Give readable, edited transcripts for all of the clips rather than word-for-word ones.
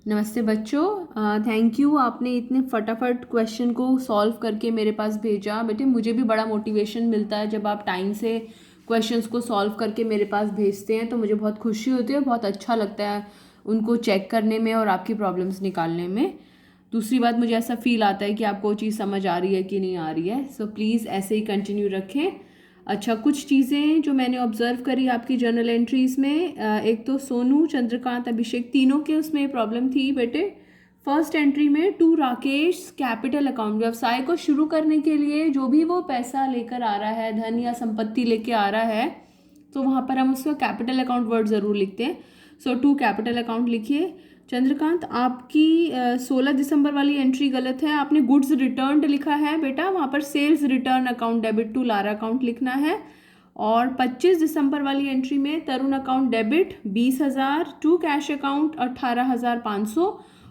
नमस्ते बच्चों, thank you आपने इतने फटाफट क्वेश्चन को सॉल्व करके मेरे पास भेजा। बेटे मुझे भी बड़ा मोटिवेशन मिलता है जब आप टाइम से क्वेश्चंस को सॉल्व करके मेरे पास भेजते हैं, तो मुझे बहुत खुशी होती है, बहुत अच्छा लगता है उनको चेक करने में और आपकी प्रॉब्लम्स निकालने में। दूसरी बात, मुझे ऐसा फील आता है कि आपको वो चीज़ समझ आ रही है कि नहीं आ रही है। सो प्लीज़ ऐसे ही कंटिन्यू रखें। अच्छा, कुछ चीज़ें जो मैंने ऑब्जर्व करी आपकी जर्नल एंट्रीज़ में, एक तो सोनू, चंद्रकांत, अभिषेक, तीनों के उसमें प्रॉब्लम थी बेटे। फर्स्ट एंट्री में टू राकेश कैपिटल अकाउंट, व्यवसाय को शुरू करने के लिए जो भी वो पैसा लेकर आ रहा है, धन या संपत्ति लेके आ रहा है, तो वहाँ पर हम उसका कैपिटल अकाउंट वर्ड ज़रूर लिखते हैं। सो टू कैपिटल अकाउंट लिखिए। चंद्रकांत, आपकी 16 दिसंबर वाली एंट्री गलत है, आपने गुड्स रिटर्न लिखा है बेटा, वहाँ पर sales return account debit to Lara account लिखना है। और 25 दिसंबर वाली एंट्री में Tarun account debit 20,000, to cash account 18,500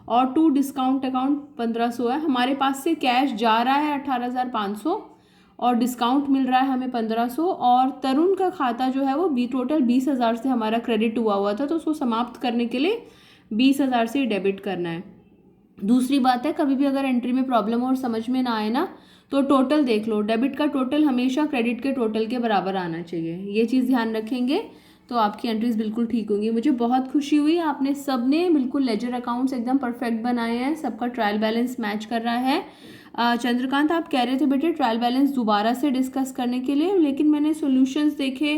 और टू डिस्काउंट अकाउंट 1500 है। हमारे पास से कैश जा रहा है 18,500 और डिस्काउंट मिल रहा है हमें 1500, और तरुण का खाता जो है वो टोटल 20,000 से हमारा क्रेडिट हुआ था, तो उसको समाप्त करने के लिए 20,000 से डेबिट करना है। दूसरी बात है, कभी भी अगर एंट्री में प्रॉब्लम हो और समझ में ना आए ना, तो टोटल देख लो। डेबिट का टोटल हमेशा क्रेडिट के टोटल के बराबर आना चाहिए, ये चीज़ ध्यान रखेंगे तो आपकी एंट्रीज बिल्कुल ठीक होंगी। मुझे बहुत खुशी हुई, आपने सबने बिल्कुल लेजर अकाउंट्स एकदम परफेक्ट बनाए हैं, सबका ट्रायल बैलेंस मैच कर रहा है। चंद्रकांत, आप कह रहे थे बेटे ट्रायल बैलेंस दोबारा से डिस्कस करने के लिए, लेकिन मैंने सॉल्यूशंस देखे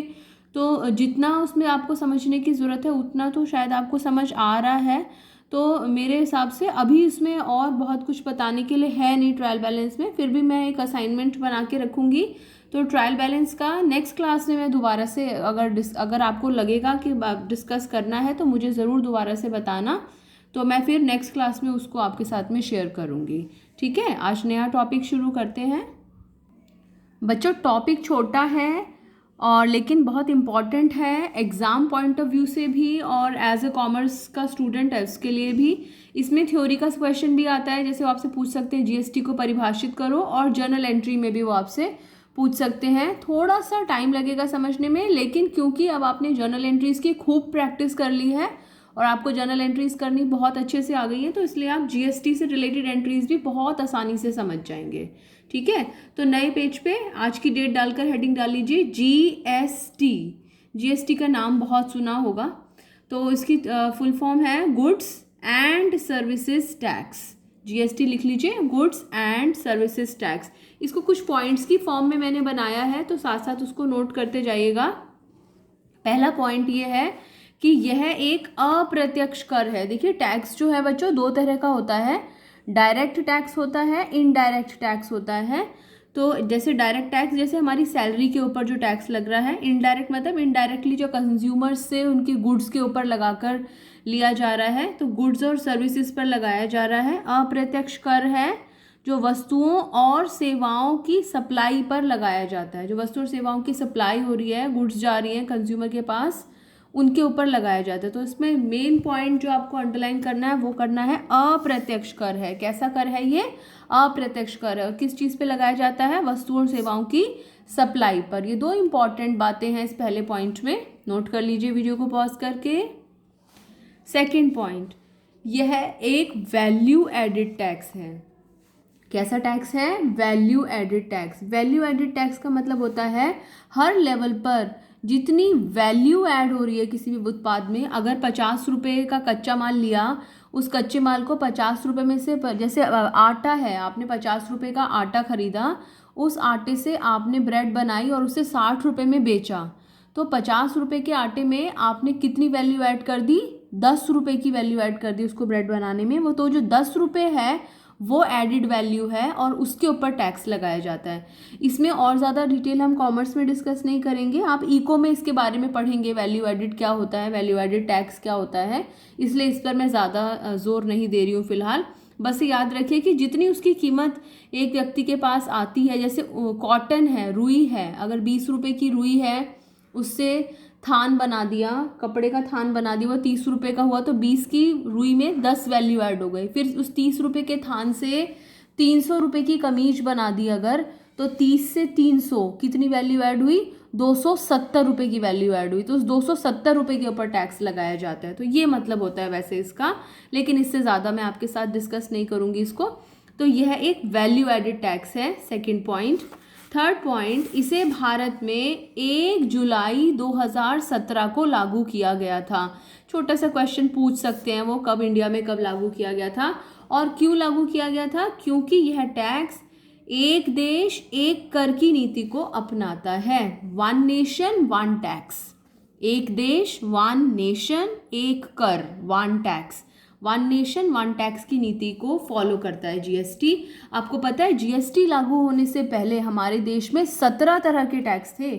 तो जितना उसमें आपको समझने की ज़रूरत है उतना तो शायद आपको समझ आ रहा है। तो मेरे हिसाब से अभी इसमें और बहुत कुछ बताने के लिए है नहीं ट्रायल बैलेंस में, फिर भी मैं एक असाइनमेंट बना के रखूँगी। तो ट्रायल बैलेंस का नेक्स्ट क्लास में मैं दोबारा से अगर आपको लगेगा कि डिस्कस करना है तो मुझे ज़रूर दोबारा से बताना, तो मैं फिर नेक्स्ट क्लास में उसको आपके साथ में शेयर करूँगी। ठीक है, आज नया टॉपिक शुरू करते हैं। बच्चों टॉपिक छोटा है और लेकिन बहुत इम्पॉर्टेंट है एग्ज़ाम पॉइंट ऑफ व्यू से भी, और एज ए कॉमर्स का स्टूडेंट है उसके लिए भी। इसमें थ्योरी का क्वेश्चन भी आता है, जैसे वो आपसे पूछ सकते हैं जीएसटी को परिभाषित करो, और जर्नल एंट्री में भी वो आपसे पूछ सकते हैं। थोड़ा सा टाइम लगेगा समझने में, लेकिन क्योंकि अब आपने जर्नल एंट्रीज़ की खूब प्रैक्टिस कर ली है और आपको जर्नल एंट्रीज़ करनी बहुत अच्छे से आ गई है, तो इसलिए आप जीएसटी से रिलेटेड एंट्रीज़ भी बहुत आसानी से समझ जाएंगे। ठीक है, तो नए पेज पे आज की डेट डालकर हेडिंग डाल लीजिए जीएसटी। जीएसटी का नाम बहुत सुना होगा, तो इसकी फुल फॉर्म है goods and services tax. GST लिख लीजिए, गुड्स एंड सर्विसेज टैक्स। इसको कुछ पॉइंट्स की फॉर्म में मैंने बनाया है, तो साथ साथ उसको नोट करते जाइएगा। पहला पॉइंट ये है कि यह एक अप्रत्यक्ष कर है। देखिए टैक्स जो है बच्चों दो तरह का होता है, डायरेक्ट टैक्स होता है, इनडायरेक्ट टैक्स होता है। तो जैसे डायरेक्ट टैक्स, जैसे हमारी सैलरी के ऊपर जो टैक्स लग रहा है, इनडायरेक्ट मतलब इनडायरेक्टली जो कंज्यूमर्स से उनकी गुड्स के ऊपर लगाकर लिया जा रहा है, तो गुड्स और सर्विसेज पर लगाया जा रहा है। अप्रत्यक्ष कर है जो वस्तुओं और सेवाओं की सप्लाई पर लगाया जाता है। जो वस्तु और सेवाओं की सप्लाई हो रही है, गुड्स जा रही हैं कंज्यूमर के पास, उनके ऊपर लगाया जाता है। तो इसमें मेन पॉइंट जो आपको अंडरलाइन करना है वो करना है अप्रत्यक्ष कर है। कैसा कर है ये? अप्रत्यक्ष कर है। और किस चीज़ पे लगाया जाता है? वस्तुओं और सेवाओं की सप्लाई पर। ये दो इंपॉर्टेंट बातें हैं इस पहले पॉइंट में, नोट कर लीजिए वीडियो को पॉज करके। सेकेंड पॉइंट, यह एक वैल्यू एडिड टैक्स है। कैसा टैक्स है? Value added tax. Value added tax का मतलब होता है हर लेवल पर जितनी वैल्यू ऐड हो रही है किसी भी उत्पाद में, अगर 50 रुपये का कच्चा माल लिया, उस कच्चे माल को 50 रुपये में से, जैसे आटा है, आपने 50 रुपये का आटा खरीदा, उस आटे से आपने ब्रेड बनाई और उसे 60 रुपये में बेचा, तो 50 रुपये के आटे में आपने कितनी वैल्यू ऐड कर दी? 10 रुपये की वैल्यू ऐड कर दी उसको ब्रेड बनाने में। वो तो जो 10 रुपये है वो एडिड वैल्यू है और उसके ऊपर टैक्स लगाया जाता है। इसमें और ज़्यादा डिटेल हम कॉमर्स में डिस्कस नहीं करेंगे, आप इको में इसके बारे में पढ़ेंगे, वैल्यू एडिड क्या होता है, वैल्यू एडिड टैक्स क्या होता है, इसलिए इस पर मैं ज़्यादा जोर नहीं दे रही हूँ फिलहाल। बस याद रखिए कि जितनी उसकी कीमत एक व्यक्ति के पास आती है, जैसे कॉटन है, रुई है, अगर 20 रुपये की रुई है, उससे थान बना दिया, कपड़े का थान बना दिया, वो 30 रुपये का हुआ, तो 20 की रुई में 10 वैल्यू ऐड हो गई। फिर उस 30 रुपये के थान से 300 रुपये की कमीज बना दी अगर, तो 30 से 300 कितनी वैल्यू ऐड हुई, 270 रुपये की वैल्यू ऐड हुई, तो उस 270 रुपये के ऊपर टैक्स लगाया जाता है। तो ये मतलब होता है वैसे इसका, लेकिन इससे ज़्यादा मैं आपके साथ डिस्कस नहीं करूँगी इसको। तो यह एक वैल्यू एडेड टैक्स है, सेकेंड पॉइंट। थर्ड पॉइंट, इसे भारत में 1 जुलाई 2017 को लागू किया गया था। छोटा सा क्वेश्चन पूछ सकते हैं वो, कब इंडिया में कब लागू किया गया था और क्यों लागू किया गया था, क्योंकि यह टैक्स एक देश एक कर की नीति को अपनाता है। वन नेशन वन टैक्स, एक देश वन नेशन एक कर, one tax, one nation one tax की नीति को फॉलो करता है जीएसटी। आपको पता है जीएसटी लागू होने से पहले हमारे देश में 17 तरह के टैक्स थे।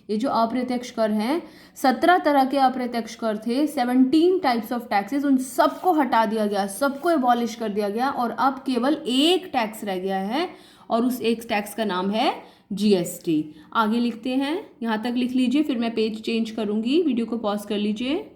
ये जो अप्रत्यक्ष कर हैं, 17 तरह के अप्रत्यक्ष कर थे, 17 टाइप्स ऑफ टैक्सेस, उन सबको हटा दिया गया, सबको एबॉलिश कर दिया गया और अब केवल एक टैक्स रह गया है और उस एक टैक्स का नाम है जीएसटी। आगे लिखते हैं, यहाँ तक लिख लीजिए, फिर मैं पेज चेंज करूँगी, वीडियो को पॉज कर लीजिए।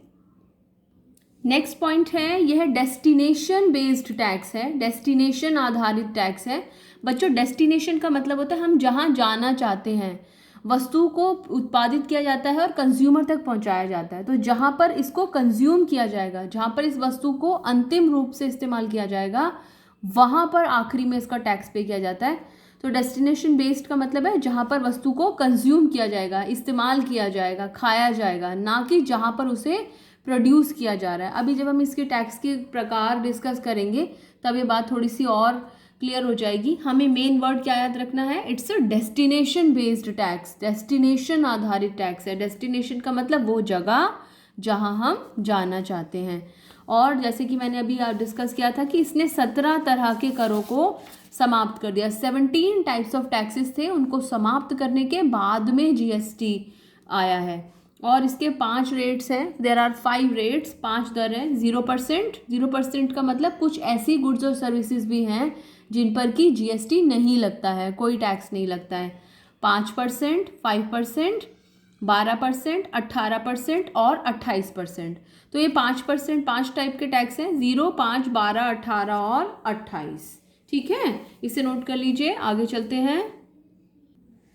नेक्स्ट पॉइंट है, यह डेस्टिनेशन बेस्ड टैक्स है, डेस्टिनेशन आधारित टैक्स है। बच्चों डेस्टिनेशन का मतलब होता है हम जहाँ जाना चाहते हैं, वस्तु को उत्पादित किया जाता है और कंज्यूमर तक पहुंचाया जाता है। तो जहाँ पर इसको कंज्यूम किया जाएगा, जहाँ पर इस वस्तु को अंतिम रूप से इस्तेमाल किया जाएगा, वहाँ पर आखिरी में इसका टैक्स पे किया जाता है। तो डेस्टिनेशन बेस्ड का मतलब है जहाँ पर वस्तु को कंज्यूम किया जाएगा, इस्तेमाल किया जाएगा, खाया जाएगा, ना कि जहाँ पर उसे प्रोड्यूस किया जा रहा है। अभी जब हम इसके टैक्स के प्रकार डिस्कस करेंगे तब ये बात थोड़ी सी और क्लियर हो जाएगी। हमें मेन वर्ड क्या याद रखना है, it's a destination based tax, destination आधारित टैक्स है। डेस्टिनेशन का मतलब वो जगह जहां हम जाना चाहते हैं। और जैसे कि मैंने अभी डिस्कस किया था कि इसने 17 तरह के करों को समाप्त कर दिया। 17 टाइप्स ऑफ टैक्सेस थे, उनको समाप्त करने के बाद में जीएसटी आया है। और इसके 5 रेट्स हैं, देयर आर 5 रेट्स, 5 दर हैं। 0%, 0% का मतलब कुछ ऐसी गुड्स और सर्विसेज भी हैं जिन पर कि जीएसटी नहीं लगता है, कोई टैक्स नहीं लगता है। 5%, 5%, 12%, 18% और 28%। तो ये 5%, 5 टाइप के टैक्स हैं, 0, 5, 12, 18 और 28। ठीक है, इसे नोट कर लीजिए। आगे चलते हैं।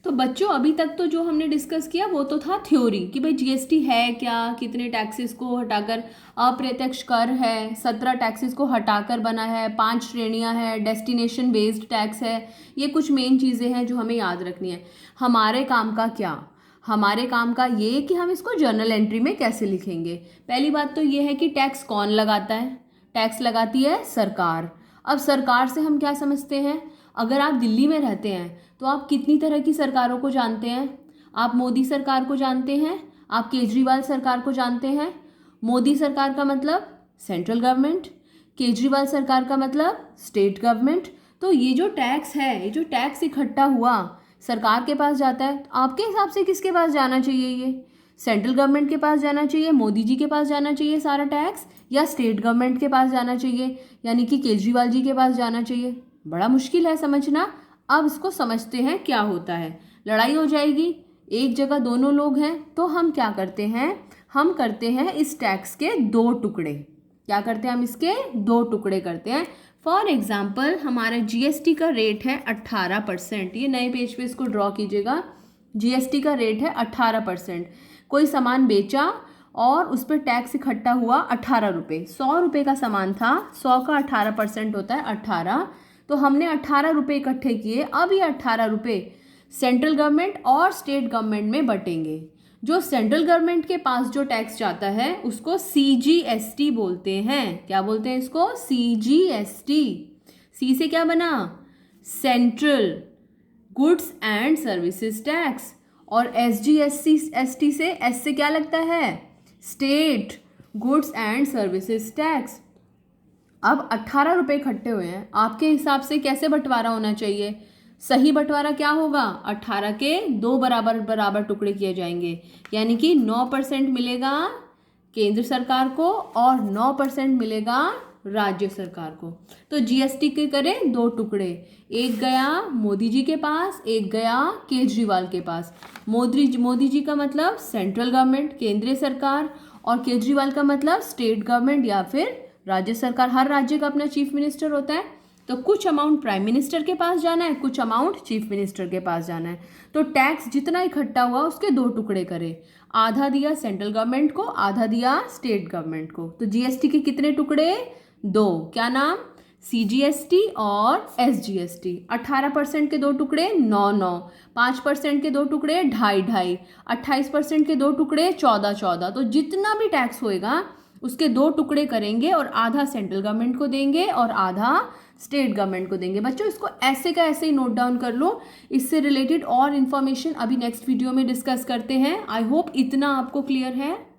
तो बच्चों अभी तक तो जो हमने डिस्कस किया वो तो था थ्योरी कि भाई जीएसटी है क्या, कितने टैक्सेस को हटाकर अप्रत्यक्ष कर है, 17 टैक्सेस को हटाकर बना है, 5 श्रेणियां हैं, डेस्टिनेशन बेस्ड टैक्स है। ये कुछ मेन चीज़ें हैं जो हमें याद रखनी है। हमारे काम का क्या, हमारे काम का ये कि हम इसको जर्नल एंट्री में कैसे लिखेंगे। पहली बात तो ये है कि टैक्स कौन लगाता है, टैक्स लगाती है सरकार। अब सरकार से हम क्या समझते हैं, अगर आप दिल्ली में रहते हैं तो आप कितनी तरह की सरकारों को जानते हैं। आप मोदी सरकार को जानते हैं, आप केजरीवाल सरकार को जानते हैं। मोदी सरकार का मतलब सेंट्रल गवर्नमेंट, केजरीवाल सरकार का मतलब स्टेट गवर्नमेंट। तो ये जो टैक्स है, ये जो टैक्स इकट्ठा हुआ सरकार के पास जाता है, तो आपके हिसाब से किसके पास जाना चाहिए, ये सेंट्रल गवर्नमेंट के पास जाना चाहिए, मोदी जी के पास जाना चाहिए सारा टैक्स, या स्टेट गवर्नमेंट के पास जाना चाहिए, यानी कि केजरीवाल जी के पास जाना चाहिए। बड़ा मुश्किल है समझना। अब इसको समझते हैं क्या होता है। लड़ाई हो जाएगी, एक जगह दोनों लोग हैं, तो हम क्या करते हैं, हम करते हैं इस टैक्स के 2 टुकड़े। क्या करते हैं हम, इसके 2 टुकड़े करते हैं। फॉर एग्जाम्पल हमारा जीएसटी का रेट है 18%। ये नए पेज पे इसको ड्रॉ कीजिएगा। जीएसटी का रेट है 18%। कोई सामान बेचा और उस पर टैक्स इकट्ठा हुआ 18 रुपये। 100 रुपये का सामान था, 100 का 18% होता है 18। तो हमने 18 रुपये इकट्ठे किए। अब ये 18 रुपये सेंट्रल गवर्नमेंट और स्टेट गवर्नमेंट में बटेंगे। जो सेंट्रल गवर्नमेंट के पास जो टैक्स जाता है उसको सीजीएसटी बोलते हैं। क्या बोलते हैं इसको, सीजीएसटी। सी से क्या बना, central goods and services tax. और एसजीएसटी से, एस से क्या लगता है, state goods and services tax. अब 18 रुपये इकट्ठे हुए हैं, आपके हिसाब से कैसे बंटवारा होना चाहिए। सही बंटवारा क्या होगा, 18 के 2 बराबर बराबर टुकड़े किए जाएंगे, यानी कि 9% मिलेगा केंद्र सरकार को और 9% मिलेगा राज्य सरकार को। तो जीएसटी के करें 2 टुकड़े, एक गया मोदी जी के पास, एक गया केजरीवाल के पास। मोदी जी का मतलब सेंट्रल गवर्नमेंट, केंद्रीय सरकार, और केजरीवाल का मतलब स्टेट गवर्नमेंट या फिर राज्य सरकार। हर राज्य का अपना चीफ मिनिस्टर होता है। तो कुछ अमाउंट प्राइम मिनिस्टर के पास जाना है, कुछ अमाउंट चीफ मिनिस्टर के पास जाना है। तो टैक्स जितना इकट्ठा हुआ उसके दो टुकड़े करे, आधा दिया सेंट्रल गवर्नमेंट को, आधा दिया स्टेट गवर्नमेंट को। तो जीएसटी के कितने टुकड़े? दो। क्या नाम? सीजीएसटी और एसजीएसटी। 18% के दो टुकड़े 9-9, 5% के दो टुकड़े 2.5-2.5, 28% के दो टुकड़े 14-14। तो जितना भी टैक्स होएगा उसके दो टुकड़े करेंगे और आधा सेंट्रल गवर्नमेंट को देंगे और आधा स्टेट गवर्नमेंट को देंगे। बच्चों इसको ऐसे का ऐसे ही नोट डाउन कर लो। इससे रिलेटेड और इन्फॉर्मेशन अभी नेक्स्ट वीडियो में डिस्कस करते हैं। आई होप इतना आपको क्लियर है।